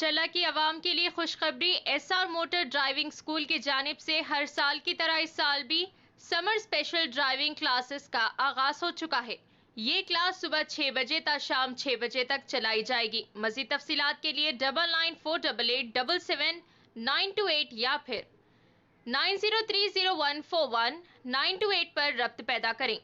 जरचला की आवाम के लिए खुशखबरी। एसआर मोटर ड्राइविंग स्कूल की जानिब से हर साल की तरह इस साल भी समर स्पेशल ड्राइविंग क्लासेस का आगाज हो चुका है। ये क्लास सुबह 6 बजे तक शाम 6 बजे तक चलाई जाएगी। मजीद तफसीलात के लिए 9948877928 या फिर 9030141928 पर रब्त पैदा करें।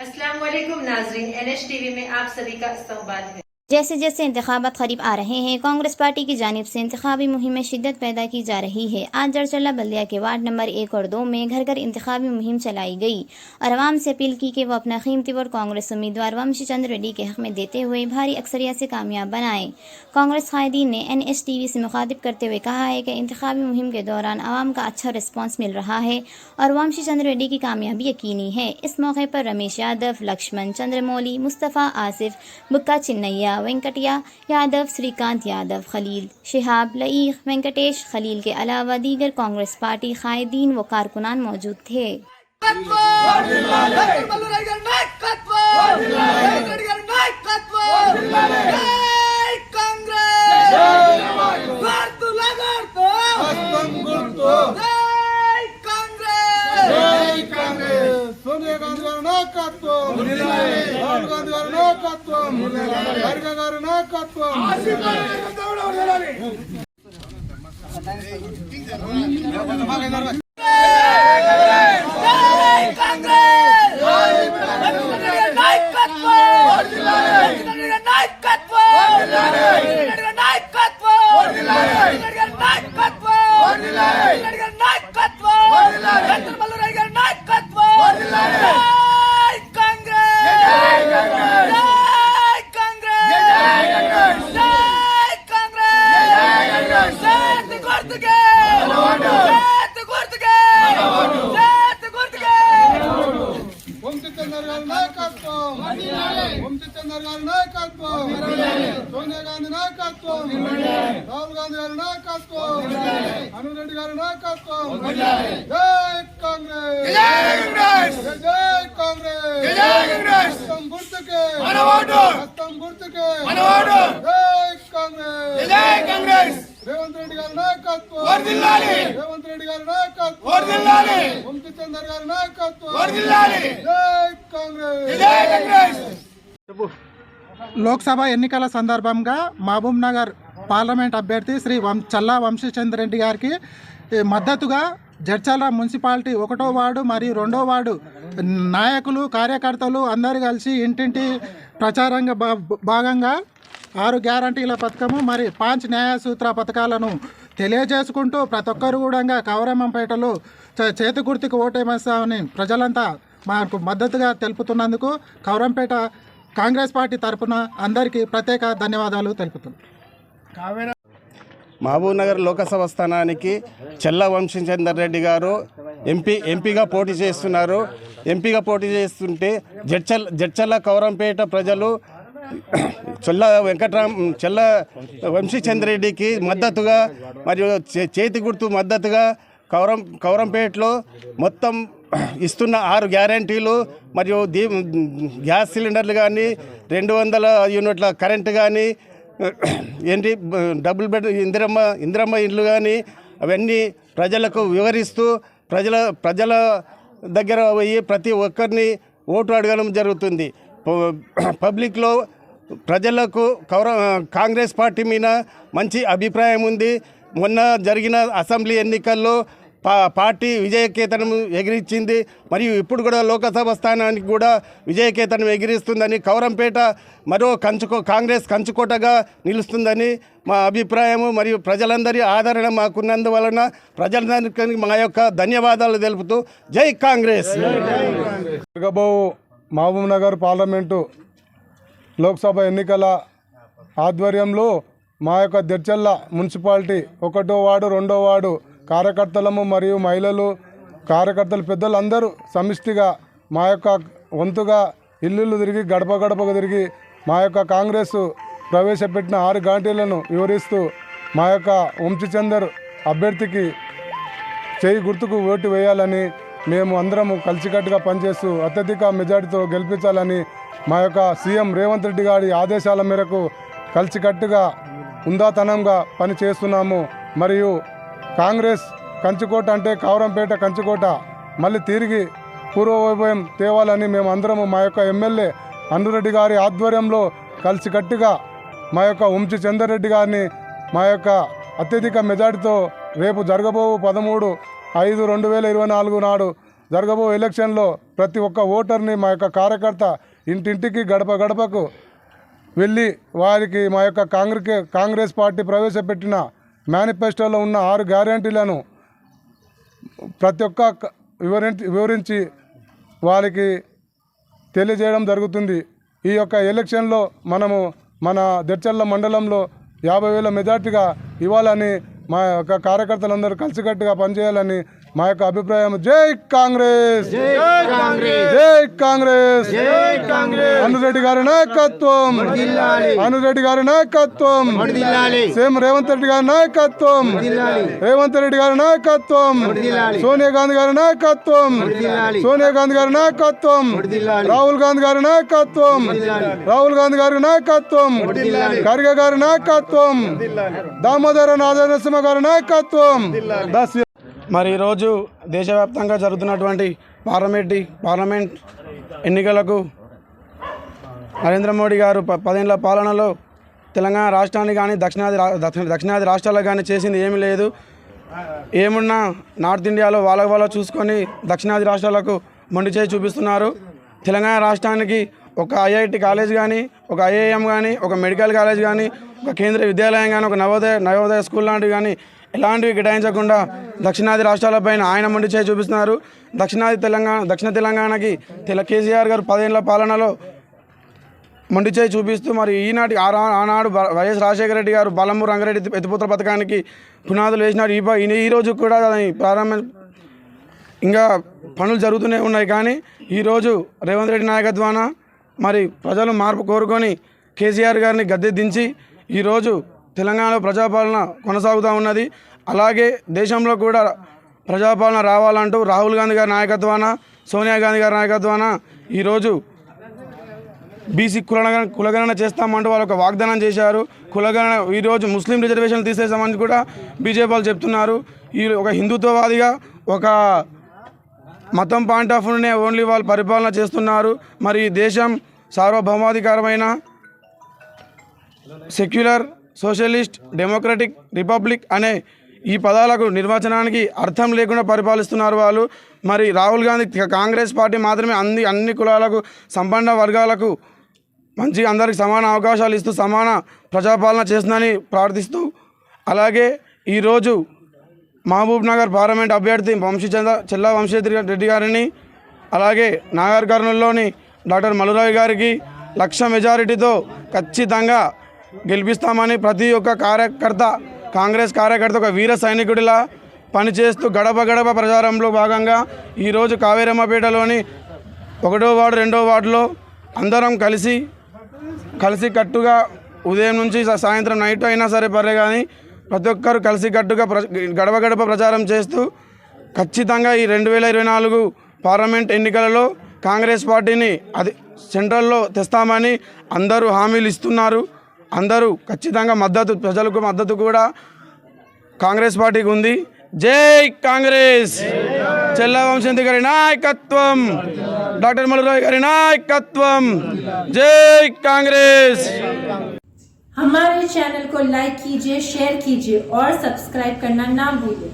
अस्सलाम वालेकुम नाज़रीन, NH TV में आप सभी का इस्तकबाल है। जैसे जैसे इंतखाबात करीब आ रहे हैं, कांग्रेस पार्टी की जानिब से इंतखाबी मुहिम में शिद्दत पैदा की जा रही है। आज जरचला बल्दिया के वार्ड नंबर 1 और 2 में घर घर इंतखाबी मुहिम चलाई गई और आवाम से अपील की कि वो अपना कीमती वोट कांग्रेस उम्मीदवार वंशी चंद्र रेड्डी के हक में देते हुए भारी अक्सरियत से कामयाब बनाएं। कांग्रेस कायदीन ने NH TV से मुखातिब करते हुए कहा है कि इंतखाबी मुहिम के दौरान आवाम का अच्छा रिस्पॉन्स मिल रहा है और वंशी चंद्र रेड्डी की कामयाबी यकीनी है। इस मौके पर रमेश यादव, लक्ष्मण, चंद्रमौली, मुस्तफ़ा, आसिफ, बुक्का चिन्नैया, वेंकटिया यादव, श्रीकांत यादव, खलील, शिहाब, लईख, वेंकटेश खलील के अलावा दीगर कांग्रेस पार्टी कायदीन व कारकुनान मौजूद थे। सोनिया गांधी గారి నాయకత్వం రాహుల్ గాంధీ గారి నాయకత్వం ఖర్గే గారి నాయకత్వం వంశీ చంద్ర గారి నాయకత్వం సోనియా గాంధీ నాయకత్వం రాహుల్ గాంధీ గారి నాయకత్వం అనిల్ రెడ్డి గారి నాయకత్వం జై కాంగ్రెస్ జై కాంగ్రెస్ హస్తం గుర్తుకే జై కాంగ్రెస్ రేవంత్ రెడ్డి గారి నాయకత్వం రేవంత్ రెడ్డి గారి నాయకత్వం వంశీ చంద్ర గారి నాయకత్వం జై కాంగ్రెస్ లోక్సభ ఎన్నికల సందర్భంగా మహబూబ్ నగర్ పార్లమెంట్ అభ్యర్థి శ్రీ చల్లా వంశీచంద్ర రెడ్డి గారికి మద్దతుగా జడ్చర్ల మున్సిపాలిటీ 1వ వార్డు మరియు 2వ వార్డు నాయకులు, కార్యకర్తలు అందరూ కలిసి ఇంటింటి ప్రచారంగా భాగంగా 6 గ్యారంటీల పథకము మరి 5 న్యాయ సూత్ర పథకాలను తెలియజేసుకుంటూ ప్రతి ఒక్కరు కూడా కౌరమ్మంపేటలో చేతి గుర్తుకు ఓటేమని ప్రజలంతా మాకు మద్దతుగా తెలుపుతున్నందుకు కౌరంపేట కాంగ్రెస్ పార్టీ తరఫున అందరికీ ప్రత్యేక ధన్యవాదాలు తెలుపుతున్నాను. మహబూబ్ నగర్ లోకసభ స్థానానికి చల్లా వంశీచంద్ర రెడ్డి గారు ఎంపీగా పోటీ చేస్తున్నారు. ఎంపీగా పోటీ చేస్తుంటే జడ్చర్ల కౌరంపేట ప్రజలు చల్లా వంశీచంద్ర రెడ్డికి మద్దతుగా మరియు చేతి గుర్తు మద్దతుగా కౌరంపేటలో మొత్తం ఇస్తున్న 6 గ్యారంటీలు మరియు గ్యాస్ సిలిండర్లు కానీ 200 యూనిట్ల కరెంటు కానీ ఏంటి డబుల్ బెడ్ ఇందిరమ్మ ఇండ్లు కానీ అవన్నీ ప్రజలకు వివరిస్తూ ప్రజల దగ్గర పోయి ప్రతి ఒక్కరిని ఓటు అడగడం జరుగుతుంది. పబ్లిక్లో ప్రజలకు కాంగ్రెస్ పార్టీ మీద మంచి అభిప్రాయం ఉంది. మొన్న జరిగిన అసెంబ్లీ ఎన్నికల్లో పార్టీ విజయకేతనం ఎగిరించింది మరియు ఇప్పుడు కూడా లోకసభ స్థానానికి కూడా విజయకేతనం ఎగిరిస్తుందని, కౌరంపేట మరో కాంగ్రెస్ కంచుకోటగా నిలుస్తుందని మా అభిప్రాయము మరియు ప్రజలందరి ఆదరణ మాకున్నందువలన ప్రజలందరికీ మా యొక్క ధన్యవాదాలు తెలుపుతూ జై కాంగ్రెస్. మహబూబ్ నగర్ పార్లమెంటు లోక్సభ ఎన్నికల ఆధ్వర్యంలో మా యొక్క జడ్చర్ల మున్సిపాలిటీ 1వ వార్డు 2వ వార్డు కార్యకర్తలము మరియు మహిళలు, కార్యకర్తలు, పెద్దలు అందరూ సమిష్టిగా మా యొక్క వంతుగా ఇల్లు తిరిగి గడప గడపకు తిరిగి మా యొక్క కాంగ్రెస్ ప్రవేశపెట్టిన 6 గ్యారంటీలను వివరిస్తూ మా యొక్క వంశీచందర్ అభ్యర్థికి చేయి గుర్తుకు ఓటు వేయాలని మేము అందరము కలిసికట్టుగా పనిచేస్తూ అత్యధిక మెజార్టీతో గెలిపించాలని మా యొక్క సీఎం రేవంత్ రెడ్డి గారి ఆదేశాల మేరకు కలిసికట్టుగా ఉందాతనంగా పని చేస్తున్నాము. మరియు కాంగ్రెస్ కంచుకోట అంటే కౌరంపేట కంచుకోట మళ్ళీ తిరిగి పూర్వవైభవం తేవాలని మేము అందరము మా యొక్క ఎమ్మెల్యే అన్నురెడ్డి గారి ఆధ్వర్యంలో కలిసికట్టుగా మా యొక్క వంశీ చంద్రరెడ్డి గారిని మా యొక్క అత్యధిక మెజార్టీతో రేపు జరగబో 13/5/2024 నాడు జరగబో ఎలక్షన్లో ప్రతి ఒక్క ఓటర్ని మా యొక్క కార్యకర్త ఇంటింటికి గడప గడపకు వెళ్ళి వారికి మా యొక్క కాంగ్రెస్ పార్టీ ప్రవేశపెట్టిన మేనిఫెస్టోలో ఉన్న 6 గ్యారెంటీలను ప్రతి ఒక్క వివరించి వారికి తెలియజేయడం జరుగుతుంది. ఈ యొక్క ఎలక్షన్లో మనము మన జడ్చర్ల మండలంలో 50,000 మెజార్టీగా ఇవ్వాలని మా యొక్క కార్యకర్తలందరూ కలిసికట్టుగా పనిచేయాలని మా యొక్క అభిప్రాయం. జై కాంగ్రెస్, జై కాంగ్రెస్, అనురెడ్డి గారి నాయకత్వం, అనురెడ్డి గారి నాయకత్వం, సేమ్ రేవంత్ రెడ్డి గారి నాయకత్వం, రేవంత్ రెడ్డి గారి నాయకత్వం, సోనియా గాంధీ గారి నాయకత్వం, సోనియా గాంధీ గారి నాయకత్వం, రాహుల్ గాంధీ గారి నాయకత్వం, రాహుల్ గాంధీ గారి నాయకత్వం, ఖర్గే గారి నాయకత్వం, దామోదర నరసింహ గారి నాయకత్వం. మరి ఈరోజు దేశవ్యాప్తంగా జరుగుతున్నటువంటి పార్లమెంట్ ఎన్నికలకు నరేంద్ర మోడీ గారు 10 ఏళ్ల పాలనలో తెలంగాణ రాష్ట్రాన్ని కానీ దక్షిణాది రాష్ట్రాలకు కానీ చేసింది ఏమీ లేదు. ఏమున్నా నార్త్ ఇండియాలో వాళ్ళ చూసుకొని దక్షిణాది రాష్ట్రాలకు మొండి చేయి చూపిస్తున్నారు. తెలంగాణ రాష్ట్రానికి ఒక ఐఐటి కాలేజ్ కానీ, ఒక ఐఐఎం కానీ, ఒక మెడికల్ కాలేజ్ కానీ, ఒక కేంద్రీయ విద్యాలయం కానీ, ఒక నవోదయ స్కూల్ లాంటివి కానీ ఎలాంటివి కేటాయించకుండా దక్షిణాది రాష్ట్రాలపైన ఆయన మొండి చేయి చూపిస్తున్నారు. దక్షిణ తెలంగాణకి కేసీఆర్ గారు 10 ఏళ్ల పాలనలో మొండి చేయి చూపిస్తూ మరి ఆనాడు వైఎస్ రాజశేఖర రెడ్డి గారు బాలమూరు రంగారెడ్డి ఎత్తిపోతల పథకానికి పునాదులు వేసినారు. ఈ రోజు కూడా ఇంకా పనులు జరుగుతూనే ఉన్నాయి. కానీ ఈరోజు రేవంత్ రెడ్డి నాయకత్వాన మరి ప్రజలు మార్పు కోరుకొని కేసీఆర్ గారిని గద్దె దించి ఈరోజు తెలంగాణలో ప్రజాపాలన కొనసాగుతూ ఉన్నది. అలాగే దేశంలో కూడా ప్రజాపాలన రావాలంటూ రాహుల్ గాంధీ గారి నాయకత్వాన, సోనియా గాంధీ గారి నాయకత్వాన ఈరోజు బీసీ కులగణన చేస్తామంటూ వాళ్ళు ఒక వాగ్దానం చేశారు. కులగణన ఈరోజు ముస్లిం రిజర్వేషన్లు తీసేసామని కూడా బీజేపీ వాళ్ళు చెప్తున్నారు. ఈ ఒక హిందుత్వవాదిగా ఒక మతం పాయింట్ ఆఫ్ వ్యూనే ఓన్లీ వాళ్ళు పరిపాలన చేస్తున్నారు. మరి ఈ దేశం సార్వభౌమాధికారమైన సెక్యులర్, సోషలిస్ట్, డెమోక్రటిక్, రిపబ్లిక్ అనే ఈ పదాలకు నిర్వచనానికి అర్థం లేకుండా పరిపాలిస్తున్నారు వాళ్ళు. మరి రాహుల్ గాంధీ కాంగ్రెస్ పార్టీ మాత్రమే అన్ని కులాలకు, సంపన్న వర్గాలకు మంచిగా అందరికి సమాన అవకాశాలు ఇస్తూ సమాన ప్రజాపాలన చేస్తుందని ప్రార్థిస్తూ, అలాగే ఈరోజు మహబూబ్ నగర్ పార్లమెంట్ అభ్యర్థి చెల్లా వంశీరెడ్డి గారిని, అలాగే నాగర్ కర్నూలులోని డాక్టర్ మల్లురావి గారికి 1,00,000 మెజారిటీతో ఖచ్చితంగా గెలిపిస్తామని ప్రతి ఒక్క కాంగ్రెస్ కార్యకర్త ఒక వీర సైనికుడిలా పనిచేస్తూ గడప గడప ప్రచారంలో భాగంగా ఈరోజు కావేరమ్మపేటలోని 1వ వార్డు 2వ వార్డులో అందరం కలిసి కట్టుగా ఉదయం నుంచి సాయంత్రం నైట్ అయినా సరే పర్లే కానీ ప్రతి ఒక్కరు కలిసికట్టుగా గడప గడప ప్రచారం చేస్తూ ఖచ్చితంగా ఈ 2024 పార్లమెంట్ ఎన్నికలలో కాంగ్రెస్ పార్టీని సెంట్రల్లో తెస్తామని అందరూ హామీలు ఇస్తున్నారు. అందరూ ఖచ్చితంగా ప్రజలకు మద్దతు కూడా కాంగ్రెస్ పార్టీకి ఉంది. జై కాంగ్రెస్, చెల్లా వంశీ గారి నాయకత్వం, డాక్టర్ మల్లురావి గారి నాయకత్వం, జై కాంగ్రెస్. हमारे चैनल को लाइक कीजिए, शेयर कीजिए और सब्सक्राइब करना ना भूलें।